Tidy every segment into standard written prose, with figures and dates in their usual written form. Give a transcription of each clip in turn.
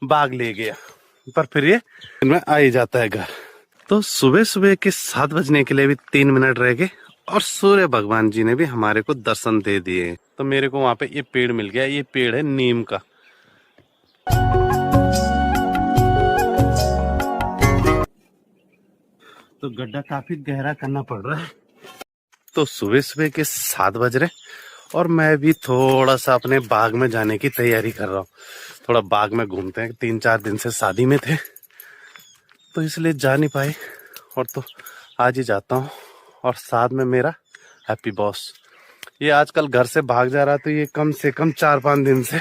भाग ले गया, पर फिर ये इनमें आ ही जाता है घर। तो सुबह सुबह के 7 बजने के लिए भी 3 मिनट रह गए और सूर्य भगवान जी ने भी हमारे को दर्शन दे दिए। तो मेरे को वहां पे ये पेड़ मिल गया, ये पेड़ है नीम का। तो गड्ढा काफी गहरा करना पड़ रहा है। तो सुबह सुबह के 7 बज रहे और मैं भी थोड़ा सा अपने बाग में जाने की तैयारी कर रहा हूँ। थोड़ा बाग में घूमते हैं, 3-4 दिन से शादी में थे तो इसलिए जा नहीं पाए, और तो आज ही जाता हूँ। और साथ में मेरा हैप्पी बॉस, ये आजकल घर से भाग जा रहा, तो ये कम से कम 4-5 दिन से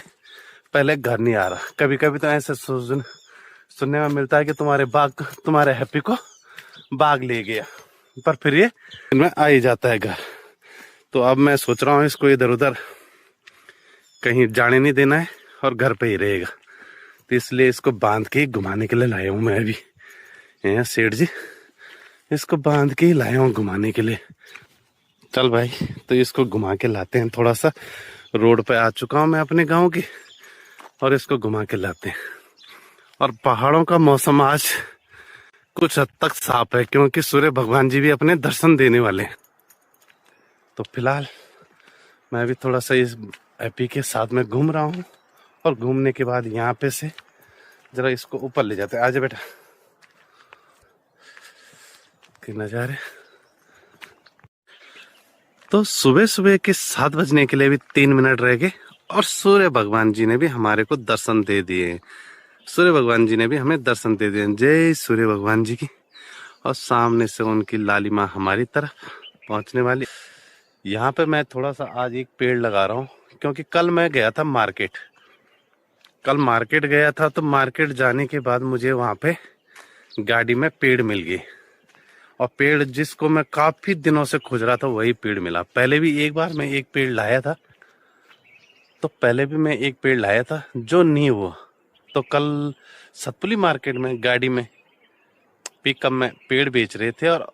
पहले घर नहीं आ रहा। कभी कभी तो ऐसे सुनने में मिलता है कि तुम्हारे हैप्पी को भाग ले गया, पर फिर ये इनमें आ ही जाता है घर। तो अब मैं सोच रहा हूँ इसको इधर उधर कहीं जाने नहीं देना है और घर पे ही रहेगा। तो इसलिए इसको बांध के ही घुमाने के लिए लाया हूँ मैं अभी। यहाँ सेठ जी, इसको बांध के ही लाया हूँ घुमाने के लिए। चल भाई, तो इसको घुमा के लाते हैं। थोड़ा सा रोड पे आ चुका हूँ मैं अपने गांव की, और इसको घुमा के लाते हैं। और पहाड़ों का मौसम आज कुछ हद तक साफ है, क्योंकि सूर्य भगवान जी भी अपने दर्शन देने वाले हैं। तो फिलहाल मैं भी थोड़ा सा इस हैप्पी के साथ में घूम रहा हूँ, और घूमने के बाद यहाँ पे से जरा इसको ऊपर ले जाते हैं। आजा बेटा, के नज़ारे। तो सुबह सुबह के 7 बजने के लिए भी 3 मिनट रह गए और सूर्य भगवान जी ने भी हमारे को दर्शन दे दिए। सूर्य भगवान जी ने भी हमें दर्शन दे दिए। जय सूर्य भगवान जी की। और सामने से उनकी लालिमा हमारी तरफ पहुंचने वाली। यहाँ पे मैं थोड़ा सा आज एक पेड़ लगा रहा हूँ, क्योंकि कल मैं गया था मार्केट। कल मार्केट गया था, तो मार्केट जाने के बाद मुझे वहाँ पे गाड़ी में पेड़ मिल गए, और पेड़ जिसको मैं काफी दिनों से खोज रहा था वही पेड़ मिला। पहले भी एक बार मैं एक पेड़ लाया था, जो नहीं हुआ। तो कल सतपुली मार्केट में गाड़ी में पिकअप में पेड़ बेच रहे थे, और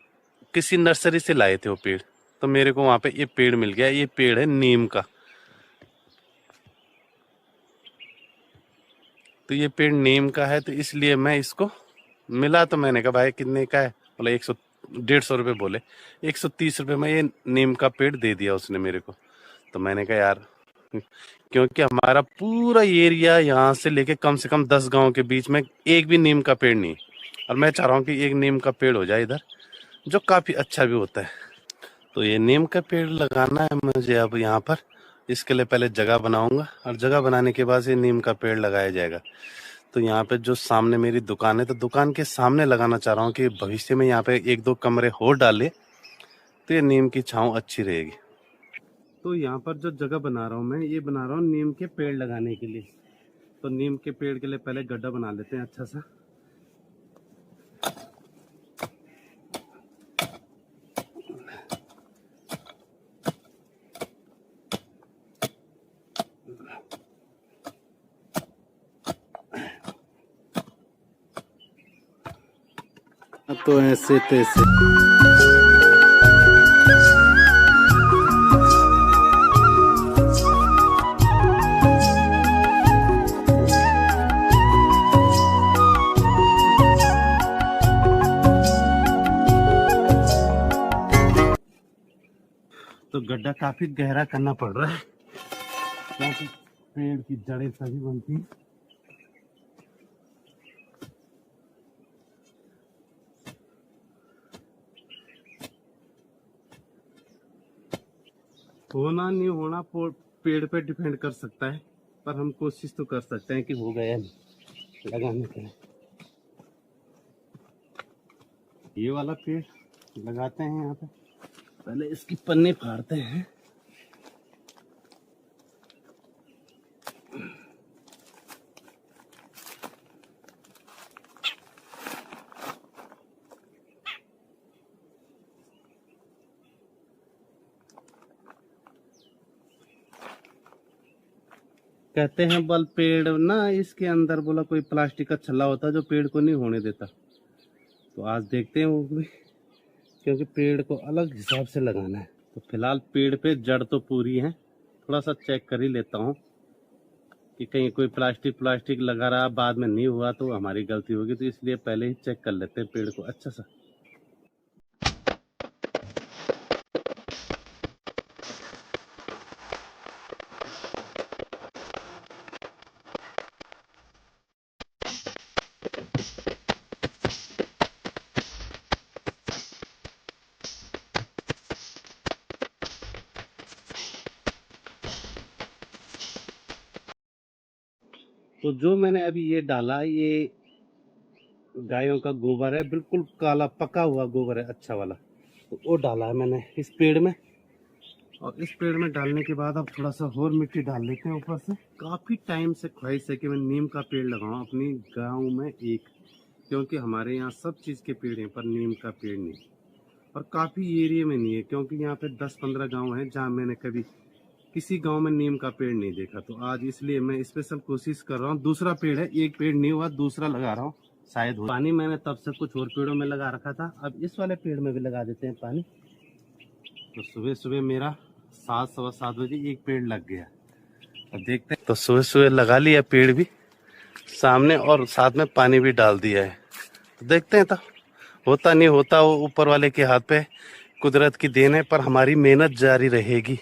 किसी नर्सरी से लाए थे वो पेड़। तो मेरे को वहां पे ये पेड़ मिल गया, ये पेड़ है नीम का। तो ये पेड़ नीम का है, तो इसलिए मैं इसको मिला तो मैंने कहा भाई कितने का है, बोला 100-150 रुपये बोले। 130 रुपये में ये नीम का पेड़ दे दिया उसने मेरे को। तो मैंने कहा यार, क्योंकि हमारा पूरा एरिया यहाँ से कम 10 गांव के बीच में एक भी नीम का पेड़ नहीं, और मैं चाह रहा हूँ कि एक नीम का पेड़ हो जाए इधर, जो काफी अच्छा भी होता है। तो ये नीम का पेड़ लगाना है मुझे अब यहाँ पर। इसके लिए पहले जगह बनाऊंगा, और जगह बनाने के बाद ये नीम का पेड़ लगाया जाएगा। तो यहाँ पे जो सामने मेरी दुकान है, तो दुकान के सामने लगाना चाह रहा हूँ कि भविष्य में यहाँ पे 1-2 कमरे और डाले तो ये नीम की छांव अच्छी रहेगी। तो यहाँ पर जो जगह बना रहा हूँ मैं, ये बना रहा हूँ नीम के पेड़ लगाने के लिए। तो नीम के पेड़ के लिए पहले गड्ढा बना लेते हैं अच्छा सा। तो ऐसे तैसे तो गड्ढा काफी गहरा करना पड़ रहा है, क्योंकि पेड़ की जड़ें सभी बनती हैं। होना नहीं होना पेड़ पे डिपेंड कर सकता है, पर हम कोशिश तो कर सकते हैं कि हो गया नहीं लगाने के लिए। ये वाला पेड़ लगाते हैं यहाँ पे। पहले इसकी पन्नी फाड़ते हैं। कहते हैं बल पेड़ ना, इसके अंदर बोला कोई प्लास्टिक का छल्ला होता है जो पेड़ को नहीं होने देता। तो आज देखते हैं वो भी, क्योंकि पेड़ को अलग हिसाब से लगाना है। तो फिलहाल पेड़ पे जड़ तो पूरी है, थोड़ा सा चेक कर ही लेता हूँ कि कहीं कोई प्लास्टिक लगा रहा बाद में नहीं हुआ तो हमारी गलती होगी, तो इसलिए पहले ही चेक कर लेते हैं पेड़ को अच्छा सा। तो जो मैंने अभी ये डाला, ये गायों का गोबर है, बिल्कुल काला पका हुआ गोबर है अच्छा वाला, तो वो डाला है मैंने इस पेड़ में। और इस पेड़ में डालने के बाद अब थोड़ा सा और मिट्टी डाल लेते हैं ऊपर से। काफ़ी टाइम से ख्वाहिश है कि मैं नीम का पेड़ लगाऊं अपनी गांव में एक, क्योंकि हमारे यहाँ सब चीज़ के पेड़ हैं पर नीम का पेड़ नहीं, और काफ़ी एरिया में नहीं है, क्योंकि यहाँ पे 10-15 गांव हैं जहाँ मैंने कभी किसी गांव में नीम का पेड़ नहीं देखा। तो आज इसलिए मैं स्पेशल कोशिश कर रहा हूँ। दूसरा पेड़ है, एक पेड़ नहीं हुआ, दूसरा लगा रहा हूँ, शायद हो। पानी मैंने तब से कुछ और पेड़ों में लगा रखा था, अब इस वाले पेड़ में भी लगा देते हैं पानी। तो सुबह सुबह मेरा 7-7:15 बजे एक पेड़ लग गया, अब देखते हैं। तो सुबह सुबह लगा लिया पेड़ भी सामने, और साथ में पानी भी डाल दिया है, तो देखते हैं। तो होता नहीं होता वो ऊपर वाले के हाथ पे, कुदरत की देन है, पर हमारी मेहनत जारी रहेगी,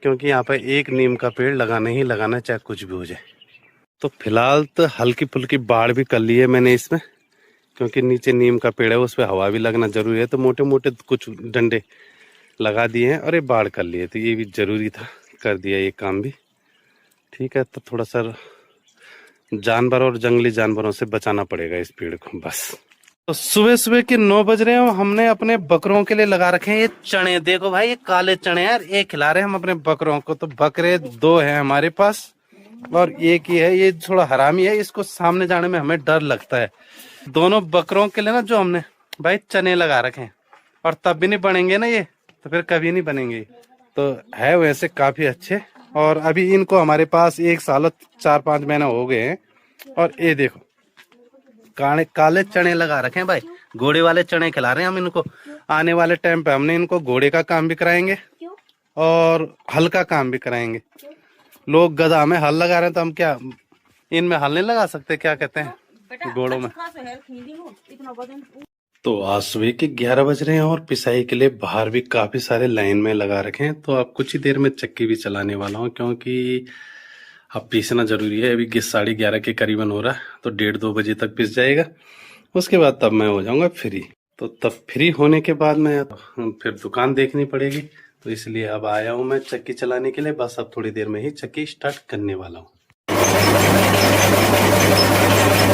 क्योंकि यहाँ पे एक नीम का पेड़ लगाना ही लगाना, चाहे कुछ भी हो जाए। तो फिलहाल तो हल्की फुल्की बाड़ भी कर ली है मैंने इसमें, क्योंकि नीचे नीम का पेड़ है, उस पर हवा भी लगना जरूरी है, तो मोटे मोटे कुछ डंडे लगा दिए हैं और ये बाड़ कर लिए, तो ये भी जरूरी था, कर दिया ये काम भी। ठीक है, तो थोड़ा सा जानवर और जंगली जानवरों से बचाना पड़ेगा इस पेड़ को बस। तो सुबह सुबह के 9 बज रहे हैं, हमने अपने बकरों के लिए लगा रखे हैं ये चने। देखो भाई, ये काले चने यार, ये खिला रहे हैं हम अपने बकरों को। तो बकरे 2 हैं हमारे पास और एक ही है, ये थोड़ा हरामी है, इसको सामने जाने में हमें डर लगता है। दोनों बकरों के लिए ना जो हमने भाई चने लगा रखे हैं, और तब भी नहीं बनेंगे ना ये, तो फिर कभी नहीं बनेंगे। तो है वैसे काफी अच्छे, और अभी इनको हमारे पास 1 साल 4-5 महीने हो गए हैं। और ये देखो काले चने लगा रखे हैं भाई, घोड़े वाले चने खिला रहे हैं हम इनको। आने वाले टाइम पे हमने इनको घोड़े का काम भी कराएंगे और हल का काम भी कराएंगे। लोग गधा में हल लगा रहे हैं, तो हम क्या इनमें हल नहीं लगा सकते? क्या कहते हैं घोड़ों में। तो आज सुबह के 11 बज रहे हैं और पिसाई के लिए बाहर भी काफी सारे लाइन में लगा रखे हैं। तो अब कुछ ही देर में चक्की भी चलाने वाला हूँ, क्योंकि अब पीसना जरूरी है। अभी 11:30 के करीबन हो रहा है, तो 1:30-2 बजे तक पिस जाएगा, उसके बाद तब मैं हो जाऊंगा फ्री। तो तब फ्री होने के बाद मैं फिर दुकान देखनी पड़ेगी, तो इसलिए अब आया हूँ मैं चक्की चलाने के लिए। बस अब थोड़ी देर में ही चक्की स्टार्ट करने वाला हूँ।